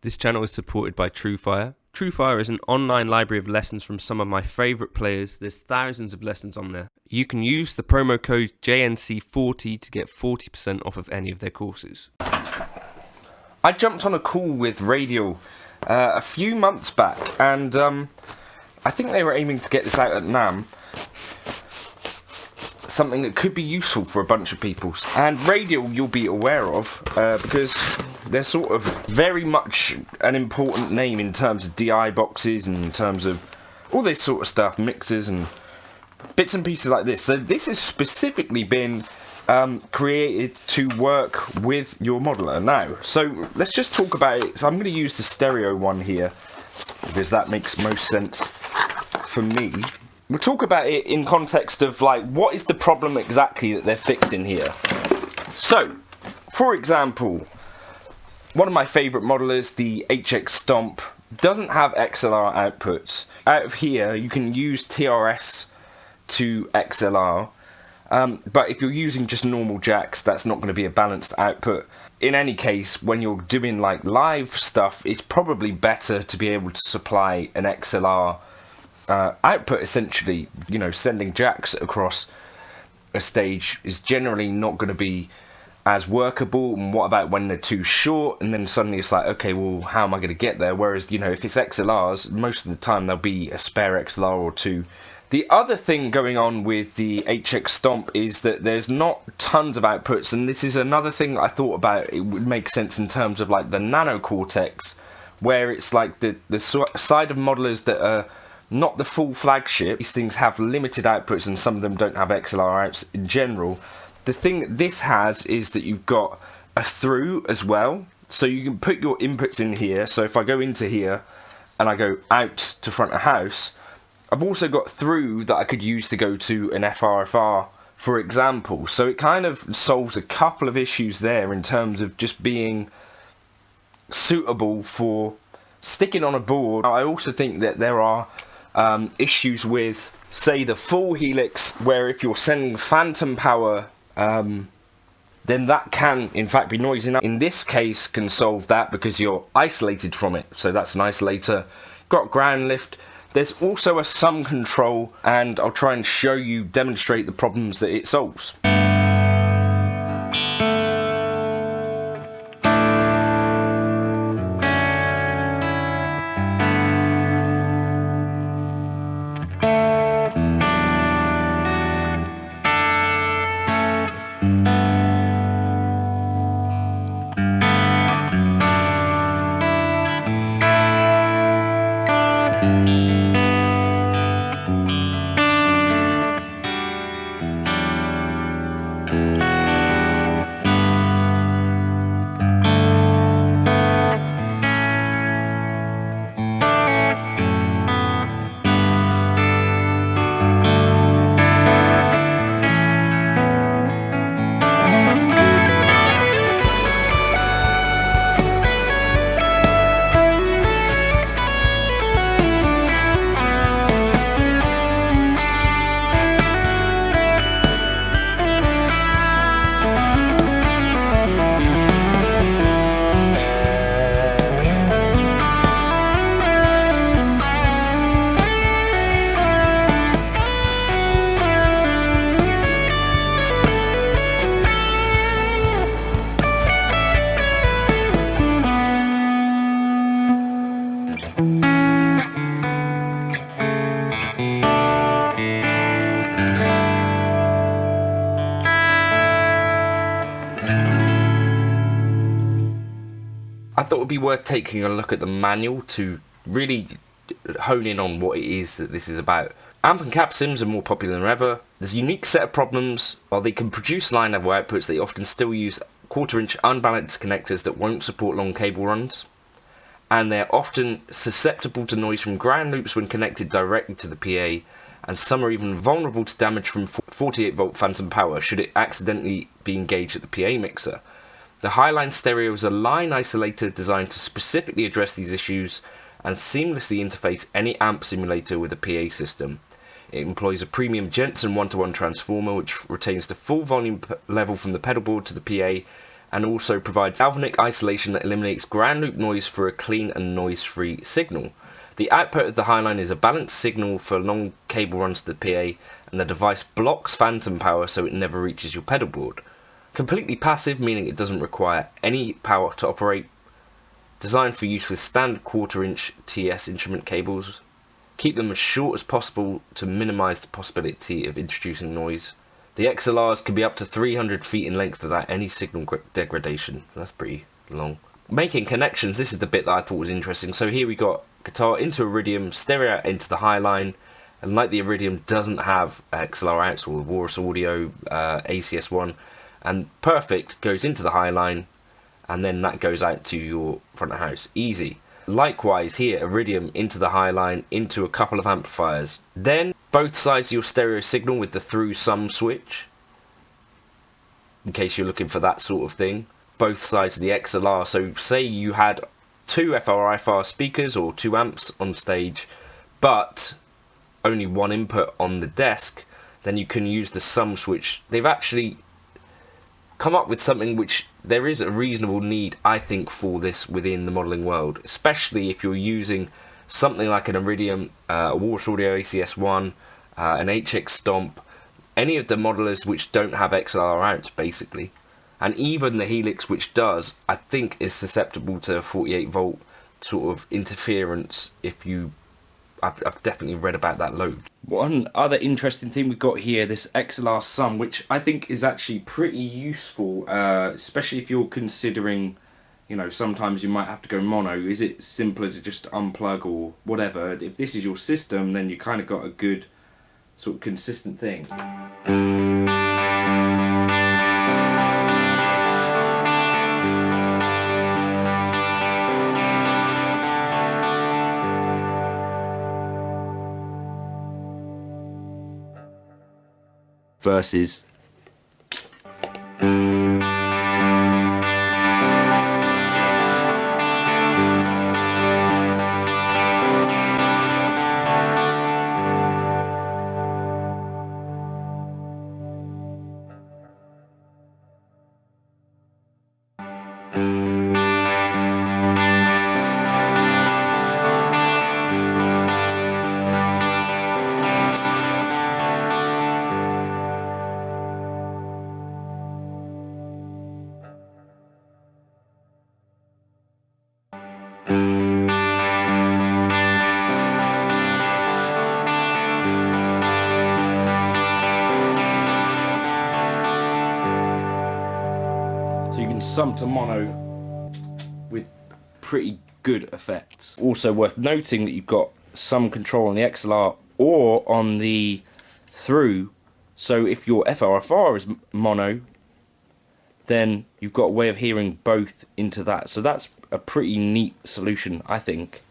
This channel is supported by truefire. Truefire is an online library of lessons from some of my favourite players. There's thousands of lessons on there. You can use the promo code JNC40 to get 40% off of any of their courses. I jumped on a call with Radial a few months back, and I think they were aiming to get this out at NAMM. Something that could be useful for a bunch of people. And Radial you'll be aware of because they're sort of very much an important name in terms of DI boxes and in terms of all this sort of stuff, mixers and bits and pieces like this. So this has specifically been created to work with your modeler now. So let's just talk about it. So I'm going to use the stereo one here because that makes most sense for me. We'll talk about it in context of like what is the problem exactly that they're fixing here. So, for example, one of my favourite modelers, the HX Stomp, doesn't have XLR outputs. Out of here, you can use TRS to XLR, but if you're using just normal jacks, that's not going to be a balanced output. In any case, when you're doing like live stuff, it's probably better to be able to supply an XLR output. Essentially, you know, sending jacks across a stage is generally not going to be as workable. And what about when they're too short and then suddenly it's like, okay, well, how am I going to get there? Whereas, you know, if it's XLRs, most of the time there'll be a spare XLR or two. The other thing going on with the HX Stomp is that there's not tons of outputs, and this is another thing I thought about. It would make sense in terms of like the Nano Cortex, where it's like the side of modelers that are not the full flagship. These things have limited outputs and some of them don't have XLR outs in general. The thing that this has is that you've got a THRU as well, so you can put your inputs in here. So if I go into here and I go out to front of house, I've also got THRU that I could use to go to an FRFR, for example. So it kind of solves a couple of issues there in terms of just being suitable for sticking on a board. I also think that there are issues with, say, the full Helix, where if you're sending phantom power, then that can in fact be noisy enough. In this case, can solve that because you're isolated from it. So that's an isolator. Got ground lift. There's also a sum control, and I'll try and show you, demonstrate the problems that it solves. I thought it would be worth taking a look at the manual to really hone in on what it is that this is about. Amp and cap sims are more popular than ever. There's a unique set of problems. While they can produce line level outputs, they often still use 1/4 inch unbalanced connectors that won't support long cable runs. And they're often susceptible to noise from ground loops when connected directly to the PA, and some are even vulnerable to damage from 48 volt phantom power should it accidentally be engaged at the PA mixer. The Highline stereo is a line isolator designed to specifically address these issues and seamlessly interface any amp simulator with a PA system. It employs a premium Jensen 1-to-1 transformer which retains the full volume level from the pedal board to the PA and also provides galvanic isolation that eliminates ground loop noise for a clean and noise-free signal. The output of the Highline is a balanced signal for long cable runs to the PA, and the device blocks phantom power so it never reaches your pedal board. Completely passive, meaning it doesn't require any power to operate. Designed for use with standard 1/4 inch TS instrument cables. Keep them as short as possible to minimise the possibility of introducing noise. The XLRs can be up to 300 feet in length without any signal degradation. That's pretty long. Making connections, this is the bit that I thought was interesting. So here we got guitar into Iridium, stereo out into the Highline, and like the Iridium doesn't have XLR outs or the Walrus Audio ACS1, and perfect goes into the Highline, and then that goes out to your front of house. Easy. Likewise here, Iridium into the Highline, into a couple of amplifiers. Then both sides of your stereo signal with the through sum switch, in case you're looking for that sort of thing. Both sides of the XLR, so say you had 2 FRFR speakers or 2 amps on stage, but only 1 input on the desk, then you can use the sum switch. They've actually come up with something which there is a reasonable need, I think, for this within the modelling world, especially if you're using something like an Iridium, a Walrus Audio ACS1, an HX Stomp, any of the modelers which don't have XLR outs basically, and even the Helix, which does, I think is susceptible to 48 volt sort of interference. I've definitely read about that load. One other interesting thing we've got here, this XLR sum, which I think is actually pretty useful, especially if you're considering, you know, sometimes you might have to go mono. Is it simpler to just unplug or whatever? If this is your system, then you kind of got a good sort of consistent thing. Versus so you can sum to mono with pretty good effects. Also worth noting that you've got some control on the XLR or on the THRU, so if your FRFR is mono, then you've got a way of hearing both into that. So that's a pretty neat solution, I think.